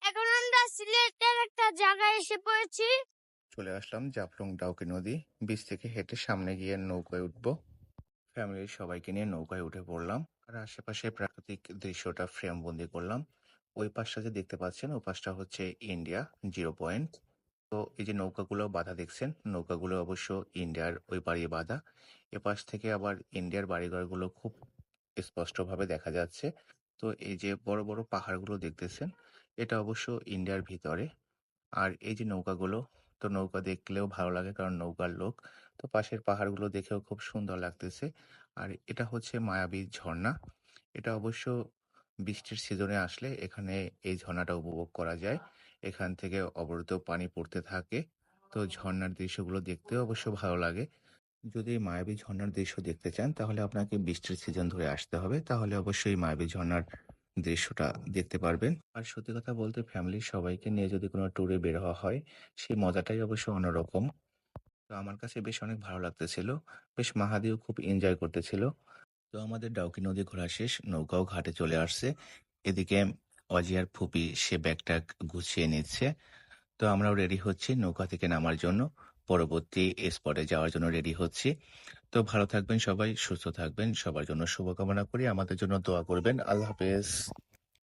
এখন আমরা সিলেটের একটা জায়গায় এসে পড়েছি। চলে আসলাম জাফলং ডাউকি নদী। বীচ থেকে হেঁটে সামনে গিয়ে নৌকায় উঠবো। ফ্যামিলির সবাইকে নিয়ে নৌকায় উঠে পড়লাম আর আশেপাশে প্রাকৃতিক দৃশ্যটা ফ্রেম বন্দি করলাম। ওই পাশটা যে দেখতে পাচ্ছেন ওই পাশটা হচ্ছে ইন্ডিয়া 0 পয়েন্ট। তো এই যে নৌকাগুলো বাঁধা দেখছেন, নৌকাগুলো অবশ্য ইন্ডিয়ার ওই পাড়ে বাঁধা। এপাশ থেকে আবার ইন্ডিয়ার বাড়িঘরগুলো খুব স্পষ্টভাবে দেখা যাচ্ছে। তো এই যে বড় বড় পাহাড়গুলো দেখতেছেন, এটা অবশ্য ইন্ডিয়ার ভিতরে। আর এই যে নৌকাগুলো, তো নৌকা দেখলেও ভালো লাগে কারণ নৌকার লোক। তো পাশের পাহাড়গুলো দেখেও খুব সুন্দর লাগতেছে। আর এটা হচ্ছে মায়াবী ঝর্ণা। এটা অবশ্য বৃষ্টির সিজনে আসলে এখানে এই ঝর্ণাটা উপভোগ করা যায়। এখান থেকে অবরুদ্ধ পানি পড়তে থাকে। তো ঝর্ণার দৃশ্যগুলো দেখতেও অবশ্য ভালো লাগে। যদি এই মায়াবী ঝর্ণার দৃশ্য দেখতে চান তাহলে আপনাকে বৃষ্টির সিজন ধরে আসতে হবে, তাহলে অবশ্যই মায়াবী ঝর্ণার দৃশ্যটা দেখতে পারবেন। আর সত্যি কথা বলতে ফ্যামিলির সবাইকে নিয়ে যদি কোনো ট্যুরে বের হওয়া হয়, সেই মজাটাই অবশ্য অন্যরকম। তো আমার কাছে বেশ অনেক ভালো লাগতেছিল। বেশ মাহাদিও খুব এনজয় করতেছিল। তো আমাদের ডাউকি নদী ঘোরা শেষ, নৌকাও ঘাটে চলে আসছে। এদিকে অজিয়ার ফুপি সে ব্যাগটা গুছিয়ে নিচ্ছে। তো আমরাও রেডি হচ্ছি নৌকা থেকে নামার জন্য, পরবর্তী স্পটে যাওয়ার জন্য রেডি হচ্ছি। তো ভালো থাকবেন সবাই, সুস্থ থাকবেন, সবার জন্য শুভকামনা করি, আমাদের জন্য দোয়া করবেন। আল্লাহ হাফেজ।